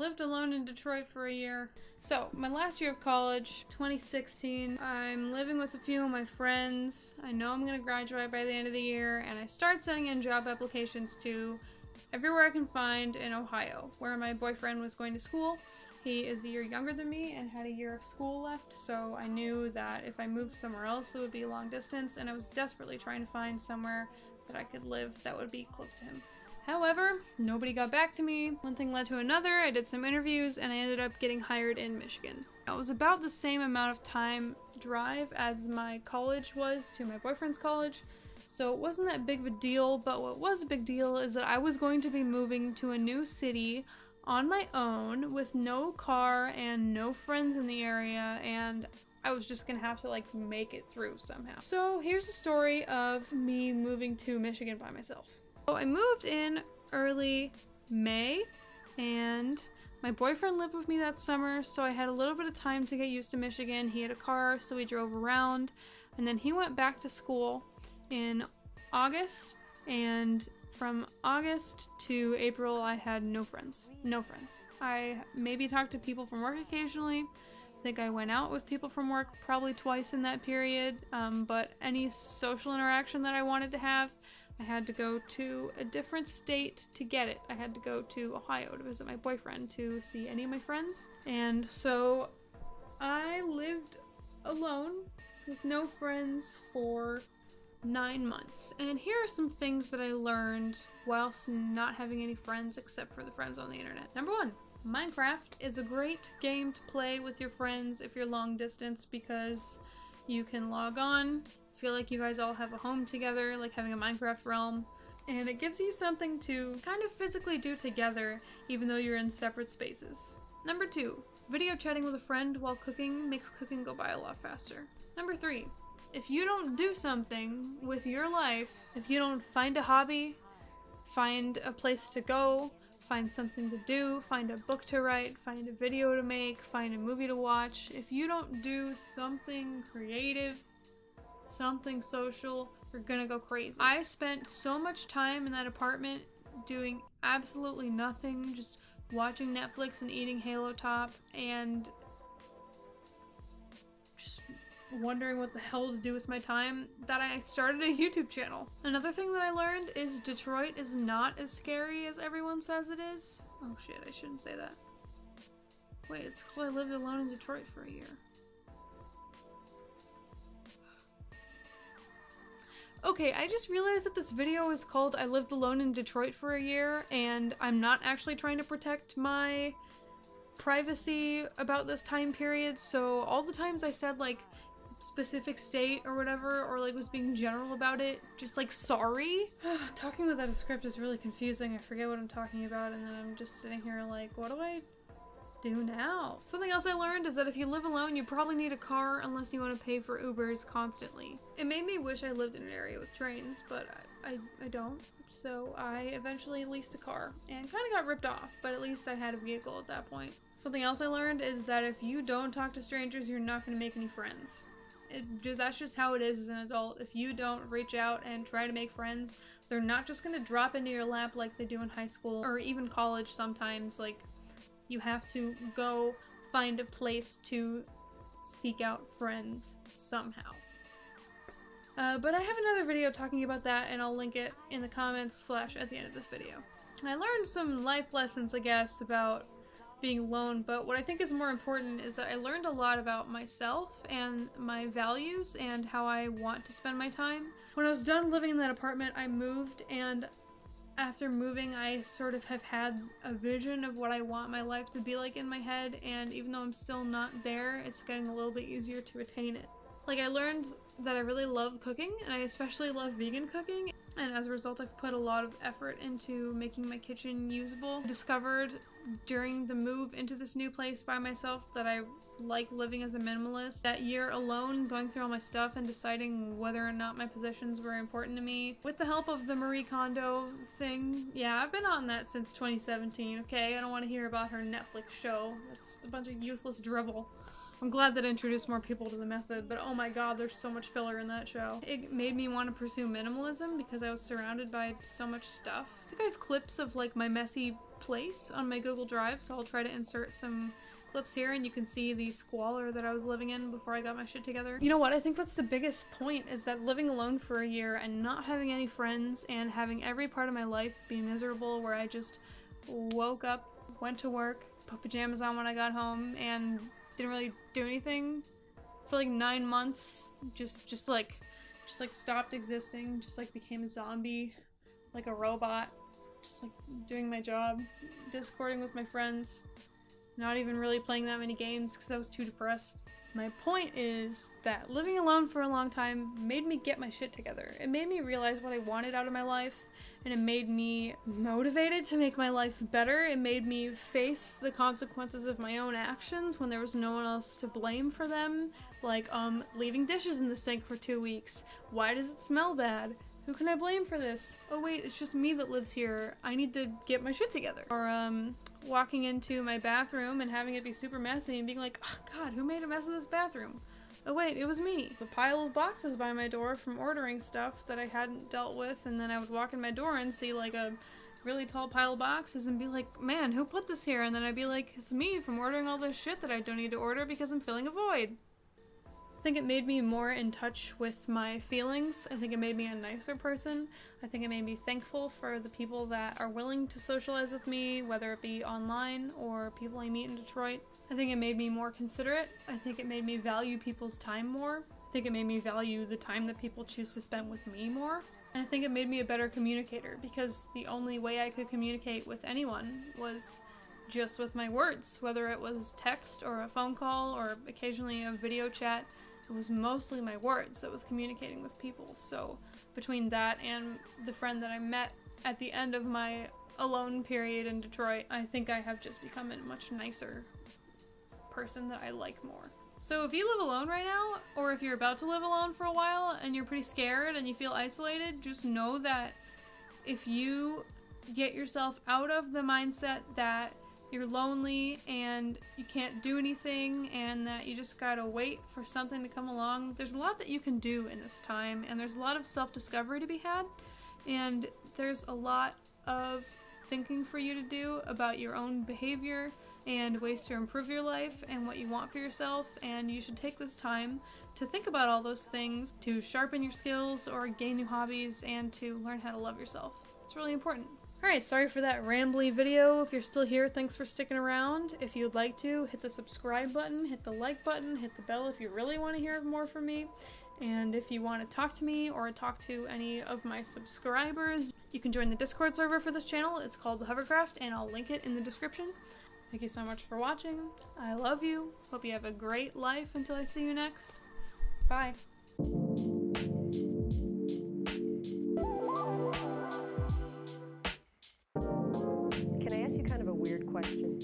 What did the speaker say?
lived alone in Detroit for a year. So, my last year of college, 2016, I'm living with a few of my friends. I know I'm gonna graduate by the end of the year, and I start sending in job applications to everywhere I can find in Ohio, where my boyfriend was going to school. He is a year younger than me and had a year of school left, so I knew that if I moved somewhere else, it would be long distance, and I was desperately trying to find somewhere that I could live that would be close to him. However, nobody got back to me. One thing led to another. I did some interviews and I ended up getting hired in Michigan. It was about the same amount of time drive as my college was to my boyfriend's college, so it wasn't that big of a deal, but what was a big deal is that I was going to be moving to a new city on my own with no car and no friends in the area, and I was just gonna have to like make it through somehow. So here's the story of me moving to Michigan by myself. So I moved in early May, and my boyfriend lived with me that summer, so I had a little bit of time to get used to Michigan. He had a car, so we drove around, and then he went back to school in August, and from August to April, I had no friends. No friends. I maybe talked to people from work occasionally. I think I went out with people from work probably twice in that period, but any social interaction that I wanted to have, I had to go to a different state to get it. I had to go to Ohio to visit my boyfriend to see any of my friends. And so I lived alone with no friends for 9 months. And here are some things that I learned whilst not having any friends except for the friends on the internet. Number 1, Minecraft is a great game to play with your friends if you're long distance because you can log on, feel like you guys all have a home together, like having a Minecraft realm, and it gives you something to kind of physically do together even though you're in separate spaces. Number 2, video chatting with a friend while cooking makes cooking go by a lot faster. Number 3, if you don't do something with your life, if you don't find a hobby, find a place to go, find something to do, find a book to write, find a video to make, find a movie to watch, if you don't do something creative, something social, you're gonna go crazy. I spent so much time in that apartment doing absolutely nothing, just watching Netflix and eating Halo Top and just wondering what the hell to do with my time that I started a YouTube channel. Another thing that I learned is Detroit is not as scary as everyone says it is. Oh shit, I shouldn't say that. Wait, it's cool I lived alone in Detroit for a year. Okay, I just realized that this video is called I lived alone in Detroit for a year, and I'm not actually trying to protect my privacy about this time period, so all the times I said like specific state or whatever, or like was being general about it, just like sorry. Talking without a script is really confusing. I forget what I'm talking about and then I'm just sitting here like, what do I do now? Something else I learned is that if you live alone, you probably need a car unless you want to pay for Ubers constantly. It made me wish I lived in an area with trains, but I don't. So I eventually leased a car and kind of got ripped off, but at least I had a vehicle at that point. Something else I learned is that if you don't talk to strangers, you're not going to make any friends. That's just how it is as an adult. If you don't reach out and try to make friends, they're not just going to drop into your lap like they do in high school or even college sometimes. Like, you have to go find a place to seek out friends somehow. But I have another video talking about that, and I'll link it in the comments / at the end of this video. I learned some life lessons, I guess, about being alone, but what I think is more important is that I learned a lot about myself and my values and how I want to spend my time. When I was done living in that apartment, I moved, and after moving, I sort of have had a vision of what I want my life to be like in my head, and even though I'm still not there, it's getting a little bit easier to attain it. Like, I learned that I really love cooking, and I especially love vegan cooking, and as a result, I've put a lot of effort into making my kitchen usable. I discovered during the move into this new place by myself that I like living as a minimalist. That year alone, going through all my stuff and deciding whether or not my possessions were important to me, with the help of the Marie Kondo thing. Yeah, I've been on that since 2017, okay? I don't want to hear about her Netflix show. That's a bunch of useless drivel. I'm glad that it introduced more people to the method, but oh my god, there's so much filler in that show. It made me want to pursue minimalism because I was surrounded by so much stuff. I think I have clips of like my messy place on my Google Drive, so I'll try to insert some clips here and you can see the squalor that I was living in before I got my shit together. You know what? I think that's the biggest point, is that living alone for a year and not having any friends and having every part of my life be miserable, where I just woke up, went to work, put pajamas on when I got home, and didn't really do anything for like 9 months. Just like stopped existing, just like became a zombie, like a robot, just like doing my job, discording with my friends, not even really playing that many games because I was too depressed. My point is that living alone for a long time made me get my shit together. It made me realize what I wanted out of my life, and it made me motivated to make my life better. It made me face the consequences of my own actions when there was no one else to blame for them. Like, leaving dishes in the sink for 2 weeks. Why does it smell bad? Who can I blame for this? Oh wait, it's just me that lives here. I need to get my shit together. Or, walking into my bathroom and having it be super messy and being like, oh god, who made a mess in this bathroom? Oh wait, it was me. The pile of boxes by my door from ordering stuff that I hadn't dealt with, and then I would walk in my door and see like a really tall pile of boxes and be like, man, who put this here? And then I'd be like, it's me from ordering all this shit that I don't need to order because I'm filling a void. I think it made me more in touch with my feelings. I think it made me a nicer person. I think it made me thankful for the people that are willing to socialize with me, whether it be online or people I meet in Detroit. I think it made me more considerate. I think it made me value people's time more. I think it made me value the time that people choose to spend with me more. And I think it made me a better communicator, because the only way I could communicate with anyone was just with my words, whether it was text or a phone call or occasionally a video chat. It was mostly my words that was communicating with people. So between that and the friend that I met at the end of my alone period in Detroit, I think I have just become a much nicer person that I like more. So if you live alone right now, or if you're about to live alone for a while and you're pretty scared and you feel isolated, just know that if you get yourself out of the mindset that you're lonely and you can't do anything and that you just gotta wait for something to come along, there's a lot that you can do in this time, and there's a lot of self-discovery to be had, and there's a lot of thinking for you to do about your own behavior and ways to improve your life and what you want for yourself, and you should take this time to think about all those things, to sharpen your skills or gain new hobbies, and to learn how to love yourself. It's really important. Alright, sorry for that rambly video. If you're still here, thanks for sticking around. If you would like to, hit the subscribe button, hit the like button, hit the bell if you really want to hear more from me. And if you want to talk to me or talk to any of my subscribers, you can join the Discord server for this channel. It's called The Hovercraft, and I'll link it in the description. Thank you so much for watching. I love you. Hope you have a great life until I see you next. Bye. Can I ask you kind of a weird question?